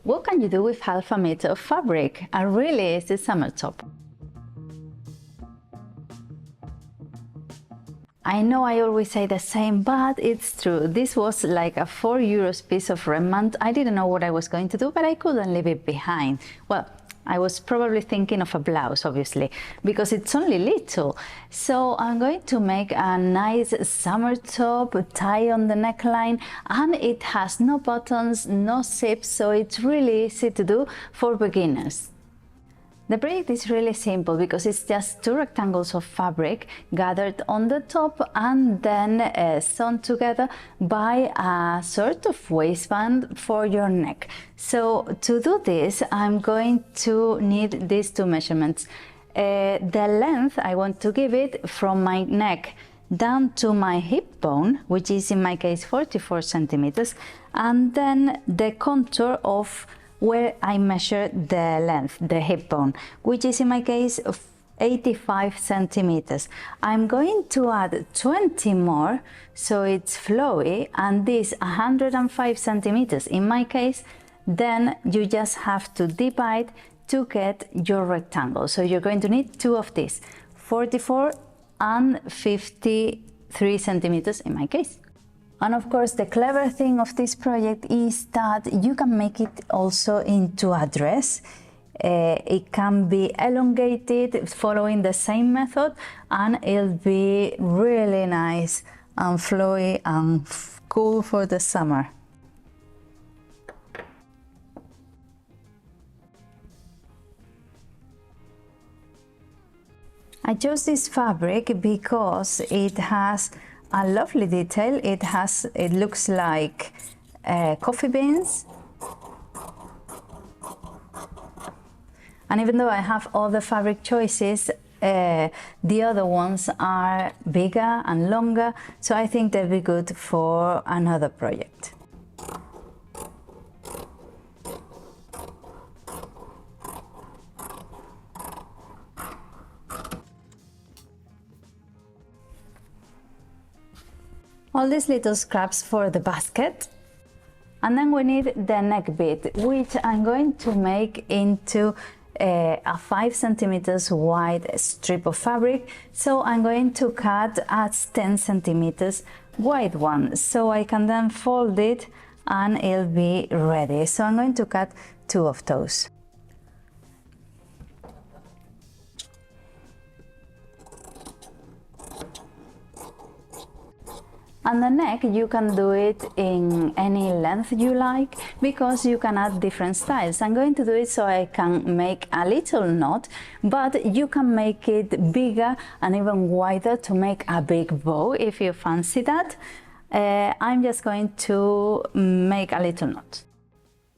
what can you do with half a meter of fabric? And really, it's a summer top. I know I always say the same, but it's true. This was like a €4 piece of remnant. I didn't know what I was going to do, but I couldn't leave it behind. Well, I was probably thinking of a blouse, obviously, because it's only little. So I'm going to make a nice summer top, tie on the neckline, and it has no buttons, no zips, so it's really easy to do for beginners. The project is really simple because it's just 2 rectangles of fabric gathered on the top and then sewn together by a sort of waistband for your neck. So to do this, I'm going to need these 2 measurements. The length I want to give it from my neck down to my hip bone, which is in my case 44 centimeters, and then the contour of where I measure the length, the hip bone, which is in my case 85 centimeters. I'm going to add 20 more so it's flowy, and this 105 centimeters in my case. Then you just have to divide to get your rectangle. So you're going to need 2 of these, 44 and 53 centimeters in my case. And of course, the clever thing of this project is that you can make it also into a dress. It can be elongated following the same method, and it'll be really nice and flowy and cool for the summer. I chose this fabric because it has a lovely detail. It looks like coffee beans, and even though I have all the fabric choices, the other ones are bigger and longer, so I think they'll be good for another project. All these little scraps for the basket. And then we need the neck bit, which I'm going to make into a 5 centimeters wide strip of fabric. So I'm going to cut a 10 centimeters wide one, so I can then fold it and it'll be ready. So I'm going to cut 2 of those. And the neck, you can do it in any length you like, because you can add different styles. I'm going to do it so I can make a little knot, but you can make it bigger and even wider to make a big bow if you fancy that. I'm just going to make a little knot.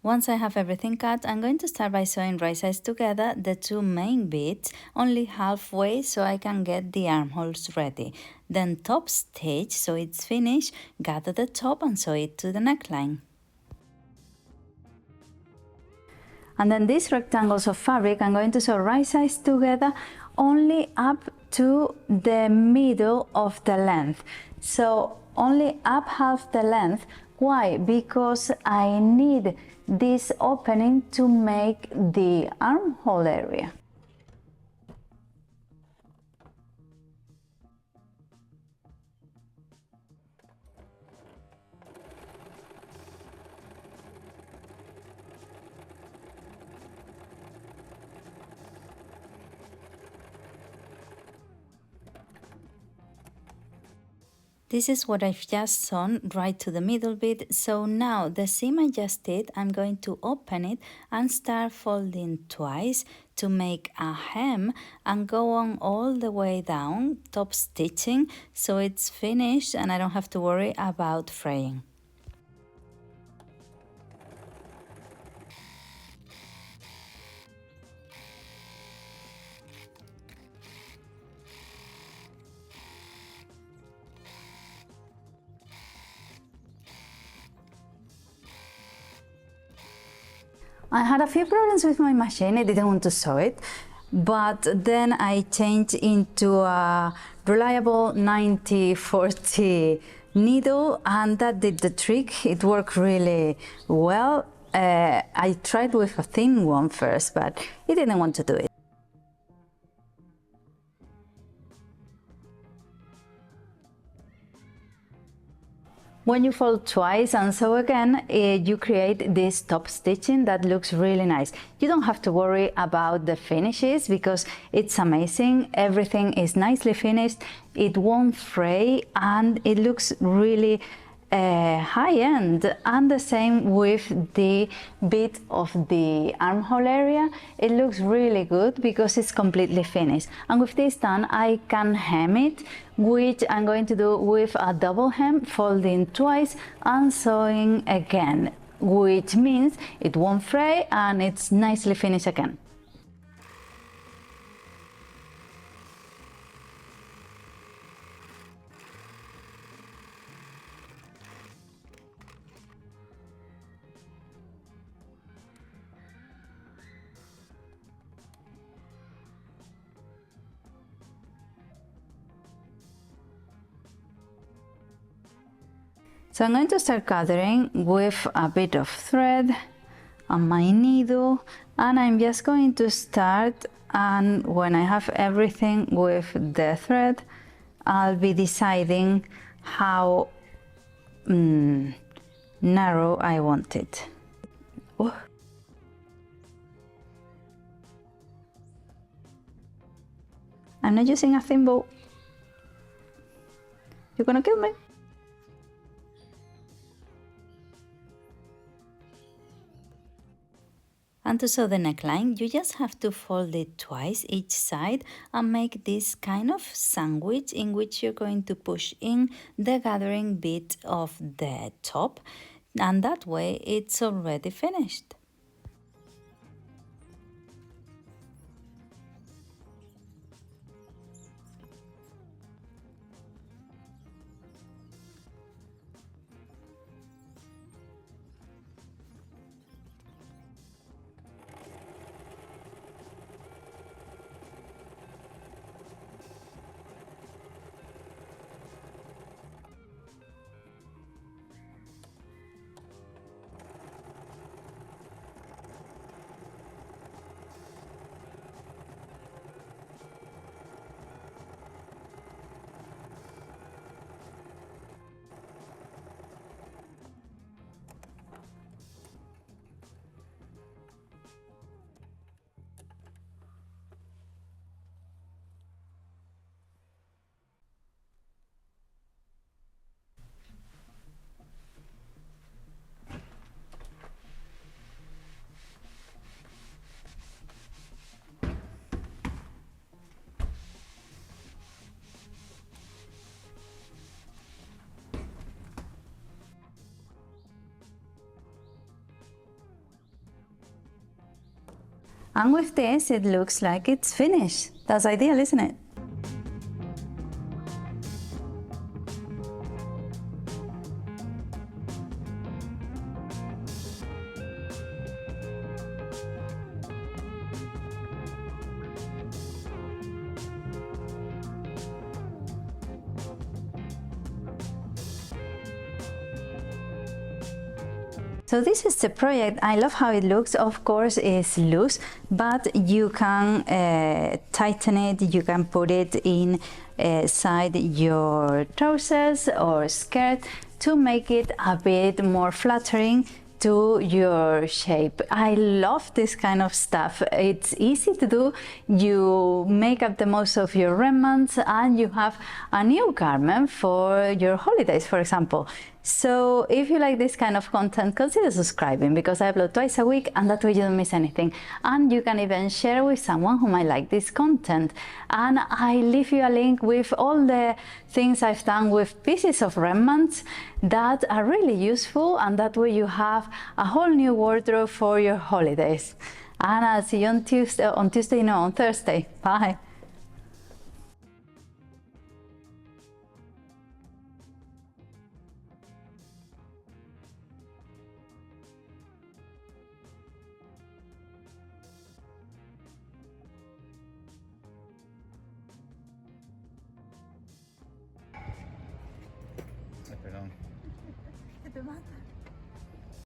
Once I have everything cut, I'm going to start by sewing right sides together the 2 main bits, only halfway, so I can get the armholes ready. Then top stitch so it's finished, gather the top and sew it to the neckline. And then these rectangles of fabric, I'm going to sew right sides together only up to the middle of the length. So only up half the length. Why? Because I need this opening to make the armhole area. This is what I've just sewn right to the middle bit. So now the seam I just did, I'm going to open it and start folding twice to make a hem and go on all the way down, top stitching, so it's finished and I don't have to worry about fraying. I had a few problems with my machine. I didn't want to sew it, but then I changed into a reliable 90-40 needle, and that did the trick. It worked really well. I tried with a thin one first, but it didn't want to do it. When you fold twice and sew again, you create this top stitching that looks really nice. You don't have to worry about the finishes because it's amazing. Everything is nicely finished, it won't fray, and it looks really high-end. And the same with the bit of the armhole area. It looks really good because it's completely finished. And with this done, I can hem it, which I'm going to do with a double hem, folding twice and sewing again, which means it won't fray and it's nicely finished again. So I'm going to start gathering with a bit of thread on my needle, and I'm just going to start, and when I have everything with the thread, I'll be deciding how narrow I want it. Oh. I'm not using a thimble. You're gonna kill me. And to sew the neckline, you just have to fold it twice each side and make this kind of sandwich in which you're going to push in the gathering bit of the top, and that way it's already finished. And with this, it looks like it's finished. That's ideal, isn't it? So this is the project. I love how it looks. Of course, it's loose, but you can tighten it. You can put it inside your trousers or skirt to make it a bit more flattering to your shape. I love this kind of stuff. It's easy to do. You make up the most of your remnants and you have a new garment for your holidays, for example. So if you like this kind of content, consider subscribing because I upload twice a week and that way you don't miss anything. And you can even share with someone who might like this content. And I leave you a link with all the things I've done with pieces of remnants that are really useful, and that way you have a whole new wardrobe for your holidays. And I'll see you on Thursday. Bye. Ay, perdón. ¿Qué te mata?